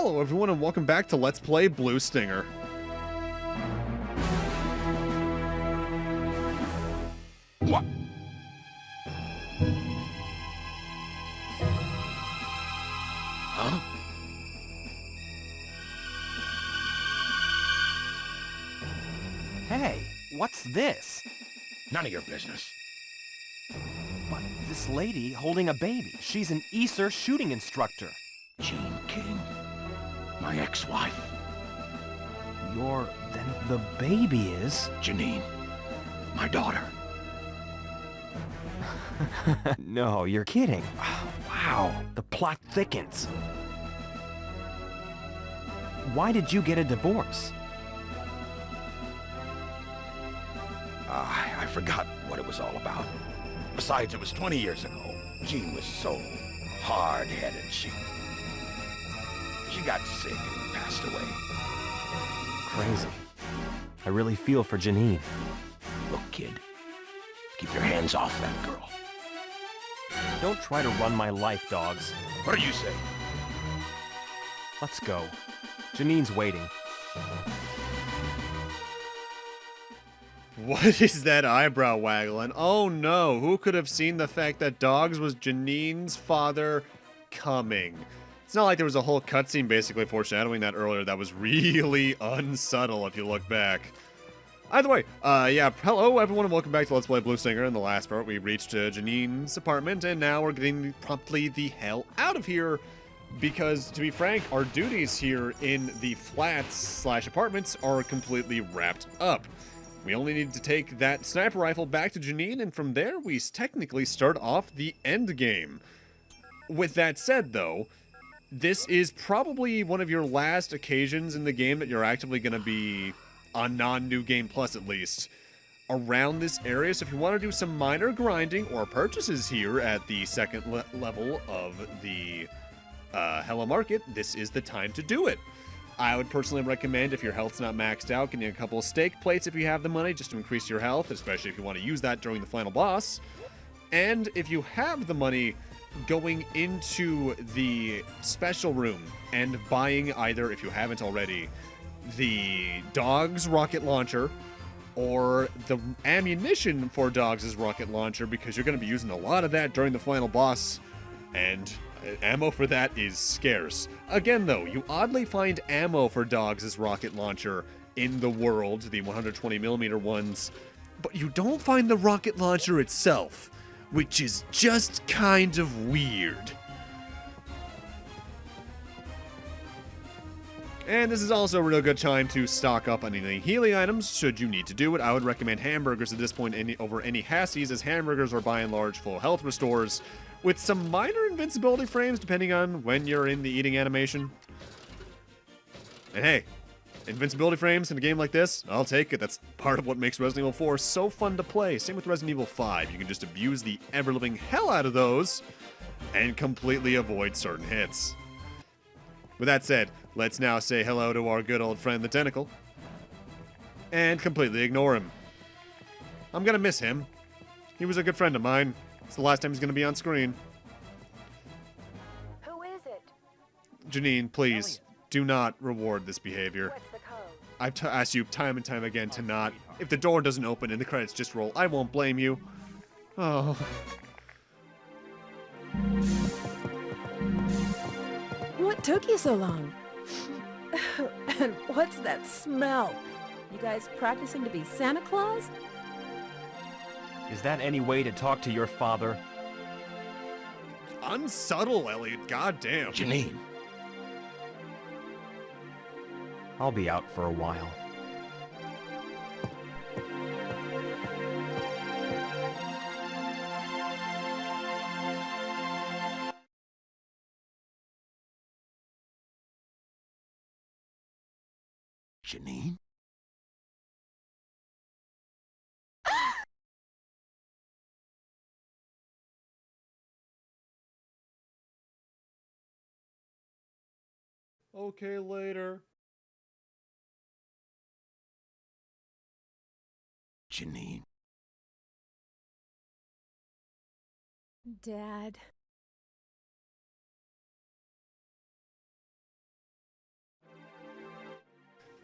Hello everyone and welcome back to Let's Play Blue Stinger. What? Huh? Hey, what's this? None of your business. But this lady holding a baby, she's an ESER shooting instructor. Jean King. My ex-wife. Then the baby is... Janine. My daughter. No, you're kidding. Wow, the plot thickens. Why did you get a divorce? I forgot what it was all about. Besides, it was 20 years ago. Jean was so hard-headed. She got sick and passed away. Crazy. I really feel for Janine. Look, kid. Keep your hands off that girl. Don't try to run my life, dogs. What do you say? Let's go. Janine's waiting. What is that eyebrow waggling? Oh no, who could have seen the fact that Dogs was Janine's father coming? It's not like there was a whole cutscene basically foreshadowing that earlier that was really unsubtle if you look back. Either way, yeah, hello everyone and welcome back to Let's Play Blue Stinger. In the last part, we reached Janine's apartment, and now we're getting promptly the hell out of here. Because, to be frank, our duties here in the flats/apartments are completely wrapped up. We only need to take that sniper rifle back to Janine, and from there, we technically start off the end game. With that said, though, this is probably one of your last occasions in the game that you're actively going to be, on non-New Game Plus at least, around this area. So if you want to do some minor grinding or purchases here at the second level of the Hello Market, this is the time to do it. I would personally recommend, if your health's not maxed out, getting a couple of steak plates if you have the money, just to increase your health, especially if you want to use that during the final boss. And if you have the money, going into the special room and buying either, if you haven't already, the Dogs rocket launcher or the ammunition for Dogs' rocket launcher, because you're going to be using a lot of that during the final boss, and ammo for that is scarce. Again, though, you oddly find ammo for Dogs' rocket launcher in the world, the 120mm ones, but you don't find the rocket launcher itself, which is just kind of weird. And this is also a real good time to stock up on any healing items, should you need to do it. I would recommend hamburgers at this point over any Hassies, as hamburgers are by and large full health restores, with some minor invincibility frames depending on when you're in the eating animation. And hey, invincibility frames in a game like this, I'll take it. That's part of what makes Resident Evil 4 so fun to play. Same with Resident Evil 5. You can just abuse the ever-living hell out of those and completely avoid certain hits. With that said, let's now say hello to our good old friend the Tentacle and completely ignore him. I'm gonna miss him. He was a good friend of mine. It's the last time he's gonna be on screen. Who is it? Janine, please, do not reward this behavior. What's the code? I've asked you time and time again to not. If the door doesn't open and the credits just roll, I won't blame you. Oh. What took you so long? And what's that smell? You guys practicing to be Santa Claus? Is that any way to talk to your father? Unsubtle, Eliot. Goddamn. Janine. I'll be out for a while. Janine? Okay, later. Janine. Dad.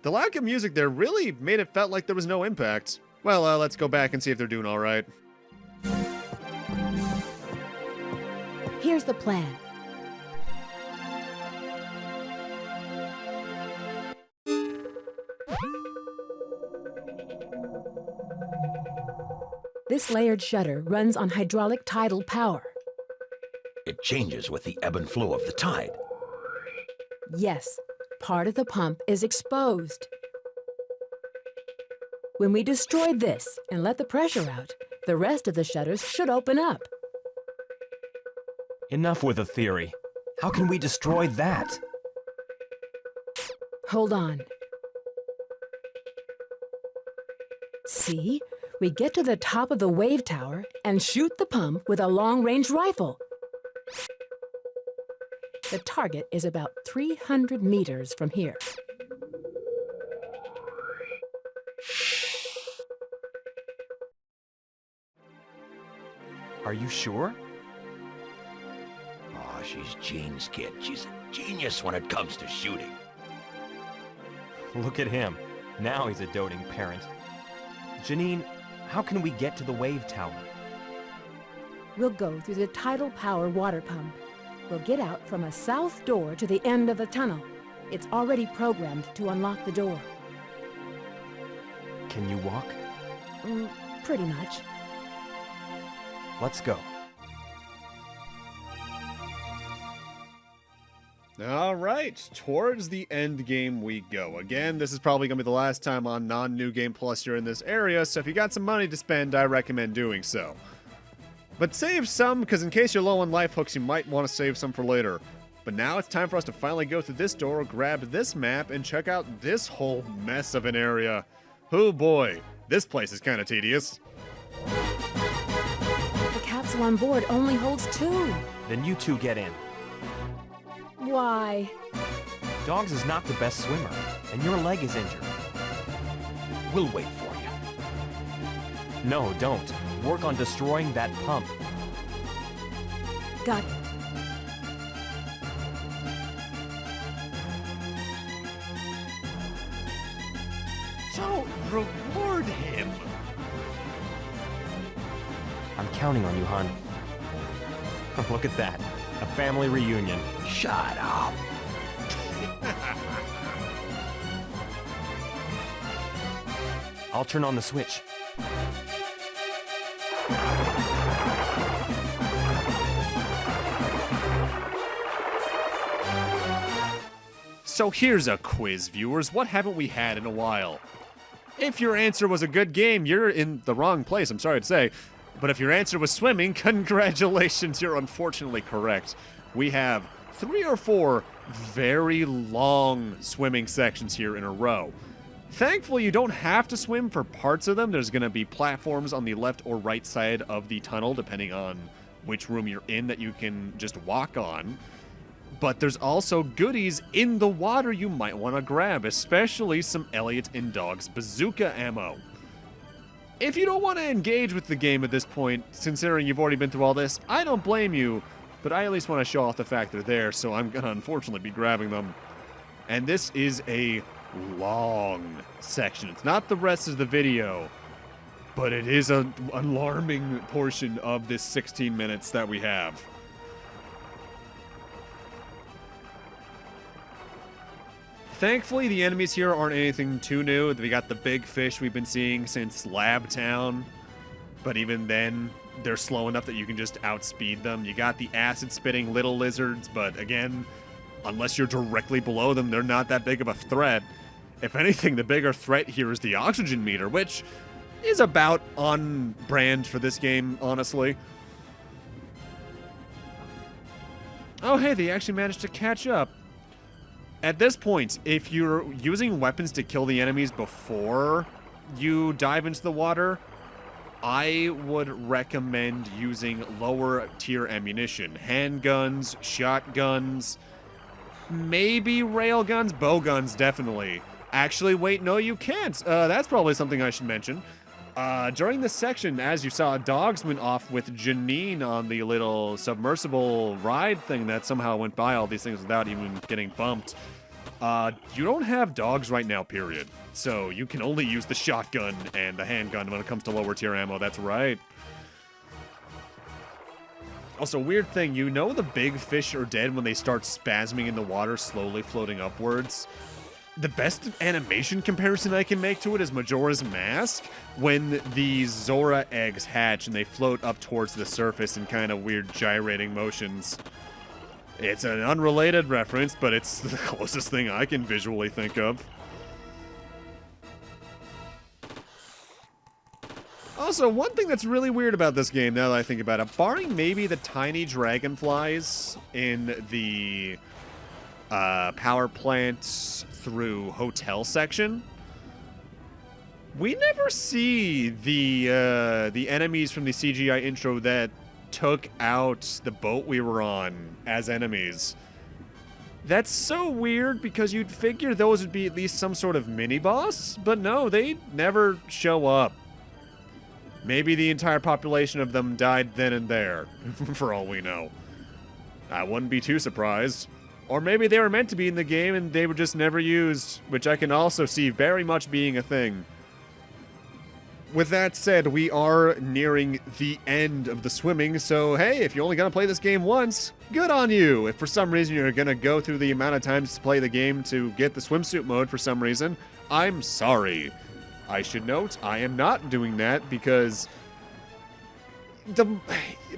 The lack of music there really made it felt like there was no impact. Well, let's go back and see if they're doing all right. Here's the plan. This layered shutter runs on hydraulic tidal power. It changes with the ebb and flow of the tide. Yes, part of the pump is exposed. When we destroy this and let the pressure out, the rest of the shutters should open up. Enough with the theory. How can we destroy that? Hold on. See? We get to the top of the wave tower and shoot the pump with a long-range rifle. The target is about 300 meters from here. Are you sure? Oh, she's Jean's kid. She's a genius when it comes to shooting. Look at him. Now he's a doting parent. Janine, how can we get to the wave tower? We'll go through the tidal power water pump. We'll get out from a south door to the end of the tunnel. It's already programmed to unlock the door. Can you walk? Pretty much. Let's go. All right, towards the end game we go. Again, this is probably going to be the last time on non-New Game Plus you're in this area, so if you got some money to spend, I recommend doing so. But save some, because in case you're low on life hooks, you might want to save some for later. But now it's time for us to finally go through this door, grab this map, and check out this whole mess of an area. Oh boy, this place is kind of tedious. The capsule on board only holds 2. Then you two get in. Why? Dogs is not the best swimmer, and your leg is injured. We'll wait for you. No, don't. Work on destroying that pump. Got it. Don't reward him! I'm counting on you, hon. Look at that. A family reunion. Shut up. I'll turn on the switch. So here's a quiz, viewers. What haven't we had in a while? If your answer was a good game, you're in the wrong place, I'm sorry to say. But if your answer was swimming, congratulations, you're unfortunately correct. We have 3 or 4 very long swimming sections here in a row. Thankfully, you don't have to swim for parts of them. There's going to be platforms on the left or right side of the tunnel, depending on which room you're in, that you can just walk on. But there's also goodies in the water you might want to grab, especially some Eliot and Dog's bazooka ammo. If you don't want to engage with the game at this point, considering you've already been through all this, I don't blame you, but I at least want to show off the fact they're there, so I'm going to unfortunately be grabbing them. And this is a long section. It's not the rest of the video, but it is an alarming portion of this 16 minutes that we have. Thankfully, the enemies here aren't anything too new. We got the big fish we've been seeing since Lab Town, but even then, they're slow enough that you can just outspeed them. You got the acid-spitting little lizards, but again, unless you're directly below them, they're not that big of a threat. If anything, the bigger threat here is the oxygen meter, which is about on brand for this game, honestly. Oh, hey, they actually managed to catch up. At this point, if you're using weapons to kill the enemies before you dive into the water, I would recommend using lower tier ammunition. Handguns, shotguns, maybe railguns, bowguns, definitely. Actually, wait, no, you can't. That's probably something I should mention. During this section, as you saw, Dogs went off with Janine on the little submersible ride thing that somehow went by all these things without even getting bumped. You don't have dogs right now, period. So you can only use the shotgun and the handgun when it comes to lower tier ammo, that's right. Also, weird thing, you know the big fish are dead when they start spasming in the water, slowly floating upwards? The best animation comparison I can make to it is Majora's Mask, when the Zora eggs hatch and they float up towards the surface in kind of weird gyrating motions. It's an unrelated reference, but it's the closest thing I can visually think of. Also, one thing that's really weird about this game, now that I think about it, barring maybe the tiny dragonflies in the power plant through hotel section, we never see the enemies from the CGI intro that took out the boat we were on as enemies. That's so weird because you'd figure those would be at least some sort of mini-boss, but no, they never show up. Maybe the entire population of them died then and there, for all we know. I wouldn't be too surprised. Or maybe they were meant to be in the game and they were just never used, which I can also see very much being a thing. With that said, we are nearing the end of the swimming, so hey, if you're only going to play this game once, good on you. If for some reason you're going to go through the amount of times to play the game to get the swimsuit mode for some reason, I'm sorry. I should note, I am not doing that because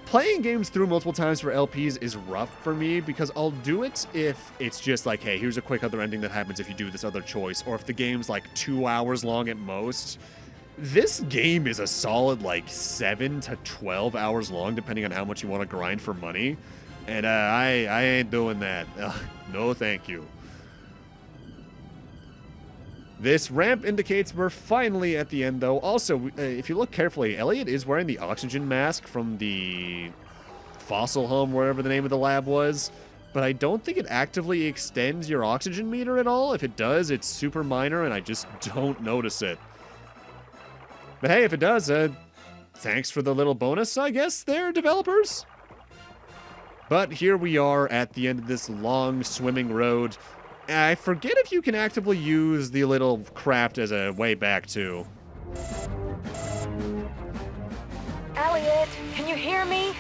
playing games through multiple times for LPs is rough for me because I'll do it if it's just like, hey, here's a quick other ending that happens if you do this other choice, or if the game's like 2 hours long at most. This game is a solid like 7 to 12 hours long, depending on how much you want to grind for money, and I ain't doing that. No, thank you. This ramp indicates we're finally at the end, though. Also, if you look carefully, Eliot is wearing the oxygen mask from the fossil home, wherever the name of the lab was. But I don't think it actively extends your oxygen meter at all. If it does, it's super minor, and I just don't notice it. But hey, if it does, thanks for the little bonus, I guess, there, developers. But here we are at the end of this long swimming road. I forget if you can actively use the little craft as a way back, too. Eliot, can you hear me?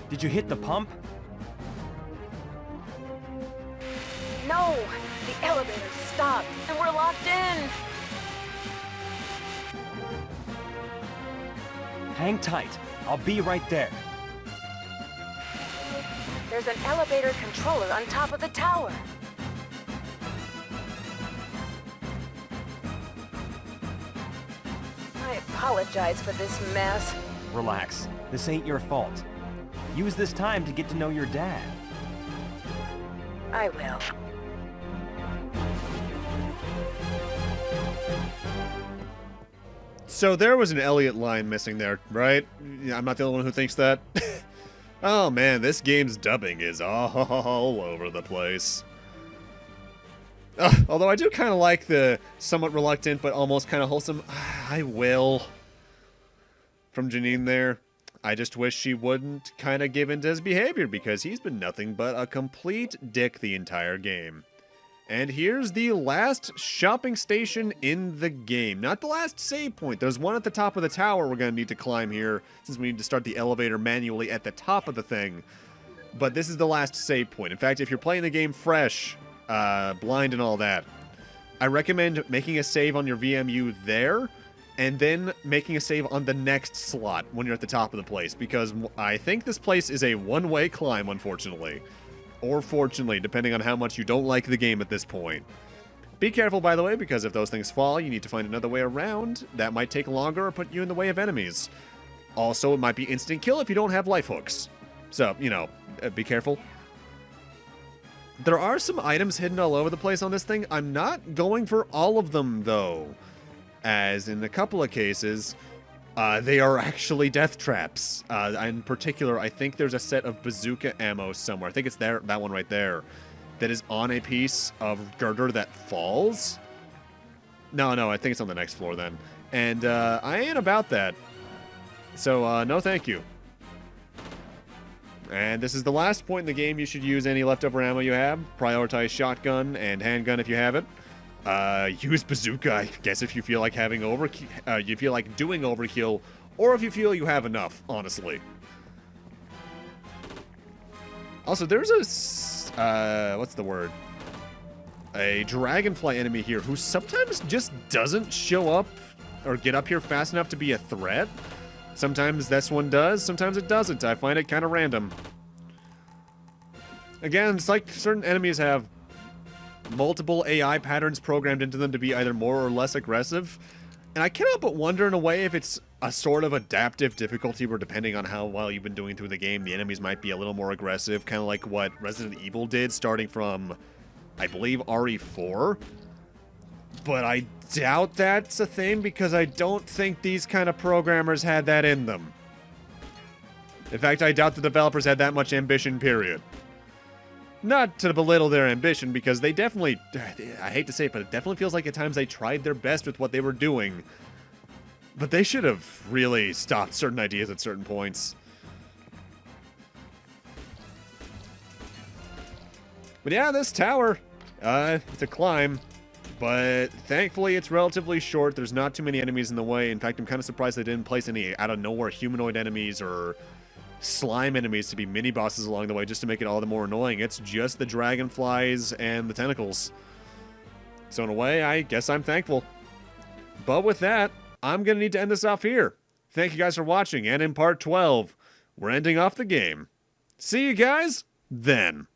Did you hit the pump? No, the elevator stopped, and we're locked in. Hang tight. I'll be right there. There's an elevator controller on top of the tower. I apologize for this mess. Relax. This ain't your fault. Use this time to get to know your dad. I will. So there was an Eliot line missing there, right? I'm not the only one who thinks that. Oh man, this game's dubbing is all over the place. Although I do kind of like the somewhat reluctant but almost kind of wholesome, I will, from Janine there. I just wish she wouldn't kind of give in to his behavior because he's been nothing but a complete dick the entire game. And here's the last shopping station in the game. Not the last save point. There's one at the top of the tower we're going to need to climb here, since we need to start the elevator manually at the top of the thing. But this is the last save point. In fact, if you're playing the game fresh, blind and all that, I recommend making a save on your VMU there, and then making a save on the next slot when you're at the top of the place, because I think this place is a one-way climb, unfortunately. Or fortunately, depending on how much you don't like the game at this point. Be careful, by the way, because if those things fall, you need to find another way around. That might take longer or put you in the way of enemies. Also, it might be instant kill if you don't have life hooks. So, you know, be careful. There are some items hidden all over the place on this thing. I'm not going for all of them, though. As in a couple of cases, they are actually death traps. In particular, I think there's a set of bazooka ammo somewhere. I think it's there, that one right there, that is on a piece of girder that falls. No, I think it's on the next floor then. And I ain't about that. So, no thank you. And this is the last point in the game you should use any leftover ammo you have. Prioritize shotgun and handgun if you have it. Use bazooka, I guess, if you feel like having you feel like doing overkill, or if you feel you have enough, honestly. Also, there's a, what's the word? A dragonfly enemy here who sometimes just doesn't show up or get up here fast enough to be a threat. Sometimes this one does, sometimes it doesn't. I find it kind of random. Again, it's like certain enemies have multiple AI patterns programmed into them to be either more or less aggressive. And I cannot but wonder in a way if it's a sort of adaptive difficulty where depending on how well you've been doing through the game, the enemies might be a little more aggressive, kind of like what Resident Evil did starting from, I believe, RE4. But I doubt that's a thing because I don't think these kind of programmers had that in them. In fact, I doubt the developers had that much ambition, period. Not to belittle their ambition, because they definitely, I hate to say it, but it definitely feels like at times they tried their best with what they were doing. But they should have really stopped certain ideas at certain points. But yeah, this tower, it's a climb. But thankfully, it's relatively short. There's not too many enemies in the way. In fact, I'm kind of surprised they didn't place any out-of-nowhere humanoid enemies or slime enemies to be mini-bosses along the way just to make it all the more annoying. It's just the dragonflies and the tentacles. So in a way, I guess I'm thankful. But with that, I'm going to need to end this off here. Thank you guys for watching, and in part 12, we're ending off the game. See you guys then.